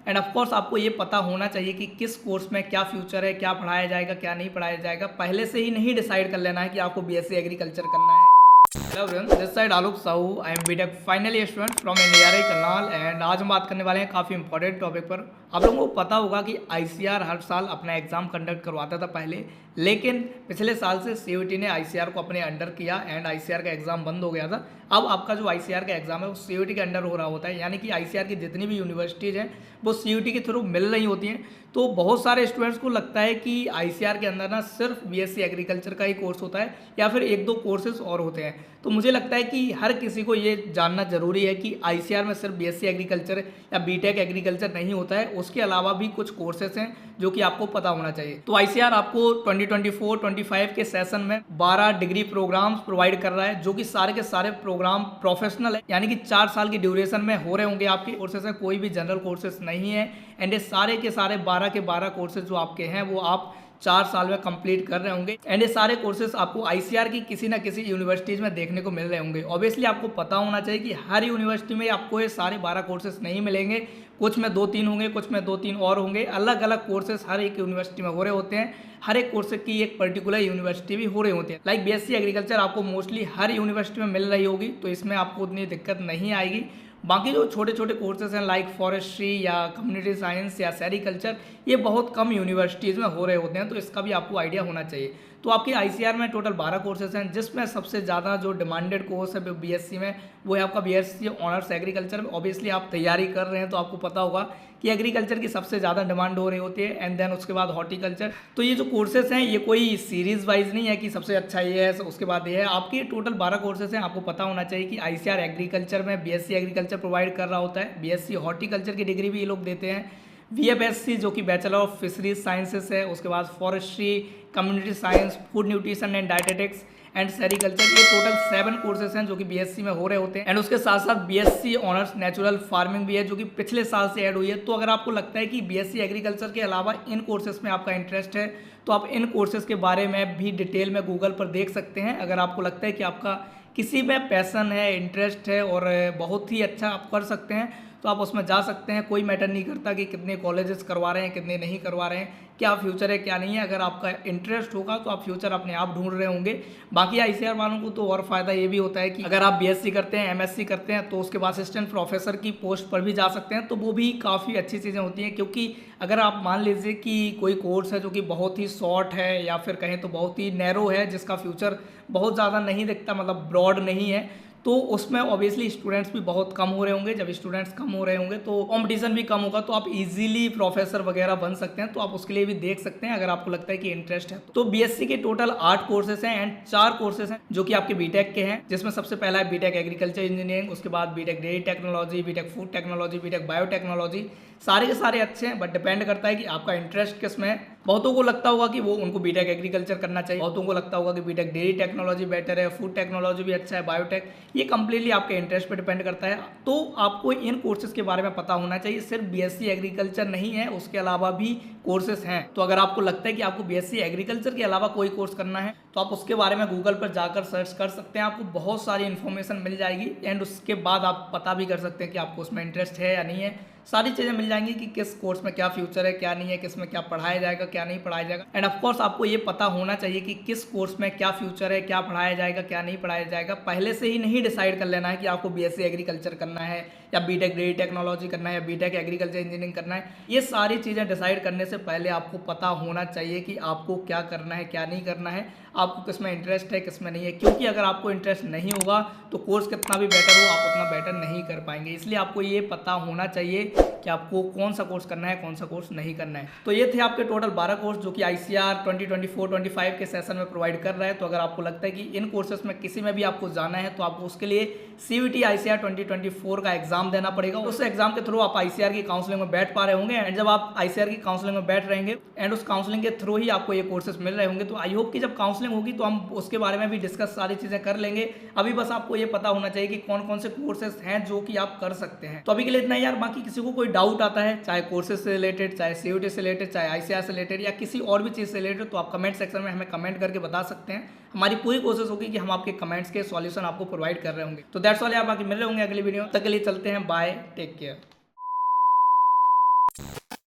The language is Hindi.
एंड ऑफ कोर्स आपको ये पता होना चाहिए कि किस कोर्स में क्या फ्यूचर है, क्या पढ़ाया जाएगा, क्या नहीं पढ़ाया जाएगा। पहले से ही नहीं डिसाइड कर लेना है कि आपको बीएससी एग्रीकल्चर करना है। Hello everyone, this side Alok Sahu. I am BTech final year student from NDRI Karnal. And आज हम बात करने वाले हैं काफ़ी इंपॉर्टेंट टॉपिक पर। आप लोगों को पता होगा कि आईसीआर हर साल अपना एग्जाम कंडक्ट करवाता था पहले, लेकिन पिछले साल से सीयूईटी ने आईसीआर को अपने अंडर किया एंड आईसीआर का एग्जाम बंद हो गया था। अब आपका जो आईसीआर का एग्जाम है वो सीयूईटी के अंडर हो रहा होता है, यानी कि आईसीआर की जितनी भी यूनिवर्सिटीज़ हैं वो सीयूईटी के थ्रू मिल रही होती हैं। तो बहुत सारे स्टूडेंट्स को लगता है कि आईसीआर के अंदर ना सिर्फ बीएससी एग्रीकल्चर का ही कोर्स होता है या फिर एक दो कोर्सेज और होते हैं। तो मुझे लगता है कि हर किसी को ये जानना जरूरी है कि आईसीआर में सिर्फ बीएससी एग्रीकल्चर या बीटेक एग्रीकल्चर नहीं होता है, उसके अलावा भी कुछ कोर्सेज हैं जो कि आपको पता होना चाहिए। तो आईसीआर आपको 2024-25 के सेशन में 12 डिग्री प्रोग्राम्स प्रोवाइड कर रहा है, जो कि सारे के सारे प्रोग्राम प्रोफेशनल है, यानी कि 4 साल की ड्यूरेशन में हो रहे होंगे। आपके कोर्सेज है, कोई भी जनरल कोर्सेज नहीं है। एंड ये सारे के सारे 12 के 12 कोर्सेज जो आपके हैं वो आप 4 साल में कंप्लीट कर रहे होंगे। एंड ये सारे कोर्सेज आपको आईसीआर की किसी ना किसी यूनिवर्सिटीज़ में देखने को मिल रहे होंगे। ऑब्वियसली आपको पता होना चाहिए कि हर यूनिवर्सिटी में आपको ये सारे 12 कोर्सेज नहीं मिलेंगे, कुछ में 2-3 होंगे, कुछ में 2-3 और होंगे। अलग अलग कोर्सेज हर एक यूनिवर्सिटी में हो रहे होते हैं, हर एक कोर्स की एक पर्टिकुलर यूनिवर्सिटी भी हो रहे होते हैं। लाइक बीएससी एग्रीकल्चर आपको मोस्टली हर यूनिवर्सिटी में मिल रही होगी, तो इसमें आपको उतनी दिक्कत नहीं आएगी। बाकी जो छोटे छोटे कोर्सेज हैं लाइक फॉरेस्ट्री या कम्युनिटी साइंस या सेरिकल्चर, ये बहुत कम यूनिवर्सिटीज़ में हो रहे होते हैं, तो इसका भी आपको आइडिया होना चाहिए। तो आपकी आईसीआर में टोटल 12 कोर्सेज हैं, जिसमें सबसे ज़्यादा जो डिमांडेड कोर्स है बीएससी में वो है आपका बीएससी ऑनर्स एग्रीकल्चर में। ऑब्वियसली आप तैयारी कर रहे हैं तो आपको पता होगा कि एग्रीकल्चर की सबसे ज़्यादा डिमांड हो रही होती है, एंड देन उसके बाद हॉर्टिकल्चर। तो ये जो कोर्सेज हैं ये कोई सीरीज वाइज नहीं है कि सबसे अच्छा ये है उसके बाद ये है। आपके टोटल 12 कोर्सेज हैं। आपको पता होना चाहिए कि आईसीआर एग्रीकल्चर में बीएससी एग्रीकल्चर प्रोवाइड कर रहा होता है, बीएससी हॉर्टिकल्चर की डिग्री भी ये लोग देते हैं, वीएफएससी जो कि बैचलर ऑफ फिशरीज साइंसेस है, उसके बाद forestry, community science, food nutrition and dietetics and sericulture. ये टोटल 7 कोर्सेज हैं जो कि बीएससी में हो रहे होते हैं। एंड उसके साथ साथ बीएससी ऑनर्स नेचुरल फार्मिंग भी है जो कि पिछले साल से ऐड हुई है। तो अगर आपको लगता है कि बीएससी एग्रीकल्चर के अलावा इन कोर्सेज में आपका इंटरेस्ट है तो आप इन कोर्सेज के बारे में भी डिटेल में गूगल पर देख सकते हैं। अगर आपको लगता है कि आपका किसी में पैसन है, इंटरेस्ट है और बहुत ही अच्छा आप कर सकते हैं तो आप उसमें जा सकते हैं। कोई मैटर नहीं करता कि कितने कॉलेजेस करवा रहे हैं, कितने नहीं करवा रहे हैं, क्या फ्यूचर है क्या नहीं है। अगर आपका इंटरेस्ट होगा तो आप फ्यूचर अपने आप ढूंढ रहे होंगे। बाकी आईसीआर वालों को तो और फायदा ये भी होता है कि अगर आप बीएससी करते हैं, एमएससी करते हैं तो उसके बाद असिस्टेंट प्रोफेसर की पोस्ट पर भी जा सकते हैं, तो वो भी काफ़ी अच्छी चीज़ें होती हैं। क्योंकि अगर आप मान लीजिए कि कोई कोर्स है जो कि बहुत ही शॉर्ट है या फिर कहें तो बहुत ही नैरो है, जिसका फ्यूचर बहुत ज़्यादा नहीं दिखता, मतलब ब्रॉड नहीं है, तो उसमें ऑब्वियसली स्टूडेंट्स भी बहुत कम हो रहे होंगे। जब स्टूडेंट्स कम हो रहे होंगे तो कंपटीशन भी कम होगा, तो आप इजीली प्रोफेसर वगैरह बन सकते हैं। तो आप उसके लिए भी देख सकते हैं अगर आपको लगता है कि इंटरेस्ट है। तो बीएससी के टोटल 8 कोर्सेज हैं एंड 4 कोर्सेज हैं जो कि आपके बीटेक के हैं, जिसमें सबसे पहला है बीटेक एग्रीकल्चर इंजीनियरिंग, उसके बाद BTech dairy technology, BTech food technology, BTech biotechnology. सारे के सारे अच्छे हैं, बट डिपेंड करता है कि आपका इंटरेस्ट किस में है। बहुतों को लगता होगा कि वो उनको बीटेक एग्रीकल्चर करना चाहिए, बहुतों को लगता होगा कि बीटेक डेयरी टेक्नोलॉजी बेटर है, फूड टेक्नोलॉजी भी अच्छा है, बायोटेक। ये कंप्लीटली आपके इंटरेस्ट पे डिपेंड करता है। तो आपको इन कोर्सेज के बारे में पता होना चाहिए। सिर्फ बीएससी एग्रीकल्चर नहीं है, उसके अलावा भी कोर्सेज हैं। तो अगर आपको लगता है कि आपको बीएससी एग्रीकल्चर के अलावा कोई कोर्स करना है तो आप उसके बारे में गूगल पर जाकर सर्च कर सकते हैं, आपको बहुत सारी इन्फॉर्मेशन मिल जाएगी। एंड उसके बाद आप पता भी कर सकते हैं कि आपको उसमें इंटरेस्ट है या नहीं है। सारी चीज़ें मिल जाएंगी कि किस कोर्स में क्या फ्यूचर है, क्या नहीं है, किस में क्या पढ़ाया जाएगा, क्या नहीं पढ़ाया जाएगा। एंड ऑफ कोर्स आपको ये पता होना चाहिए कि किस कोर्स में क्या फ्यूचर है, क्या पढ़ाया जाएगा, क्या नहीं पढ़ाया जाएगा। पहले से ही नहीं डिसाइड कर लेना है कि आपको बीएससी एग्रीकल्चर करना है या बीटेक डेयरी टेक्नोलॉजी करना है या बीटेक एग्रीकल्चर इंजीनियरिंग करना है। ये सारी चीज़ें डिसाइड करने से पहले आपको पता होना चाहिए कि आपको क्या करना है, क्या नहीं करना है, आपको किस में इंटरेस्ट है, किस में नहीं है। क्योंकि अगर आपको इंटरेस्ट नहीं होगा तो कोर्स कितना भी बेटर हो, आप उतना बेटर नहीं कर पाएंगे। इसलिए आपको ये पता होना चाहिए कि आपको कौन सा कोर्स करना है, कौन सा कोर्स नहीं करना है। तो ये थे आपके टोटल 12 कोर्स जो कि आईसीआर 2024-25 के सेशन में प्रोवाइड कर रहा है। तो अगर आपको लगता है कि इन कोर्सेज में किसी में भी आपको जाना है तो आपको उसके लिए सीयूईटी आईसीआर 2024 का एग्जाम देना पड़ेगा। उस एग्जाम के थ्रू आप आईसीआर की काउंसलिंग में बैठ पा रहे होंगे। एंड जब आप आईसीआर की काउंसलिंग में बैठ रहेंगे एंड उस काउंसलिंग के थ्रू ही आपको ये कोर्सेज मिल रहे होंगे, तो आई होप कि जब काउंसलिंग होगी तो हम उसके बारे में भी डिस्कस सारी चीजें कर लेंगे। अभी बस आपको ये पता होना चाहिए कि कौन कौन से कोर्सेज हैं जो कि आप कर सकते हैं। तो अभी के लिए इतना ही यार। बाकी किसी को कोई डाउट आता है, चाहे कोर्सेज से रिलेटेड, चाहे सीयूईटी से रिलेटेड, चाहे आईसीआर से रिलेटेड या किसी और भी चीज़ से रिलेटेड, तो आप कमेंट सेक्शन में हमें कमेंट करके बता सकते हैं। हमारी पूरी कोशिश होगी कि हम आपके कमेंट्स के सॉल्यूशन आपको प्रोवाइड कर रहे होंगे। तो दैट्स ऑल यार, बाकी मिल रहे होंगे अगली वीडियो। तक के लिए चलते हैं, बाय, टेक केयर।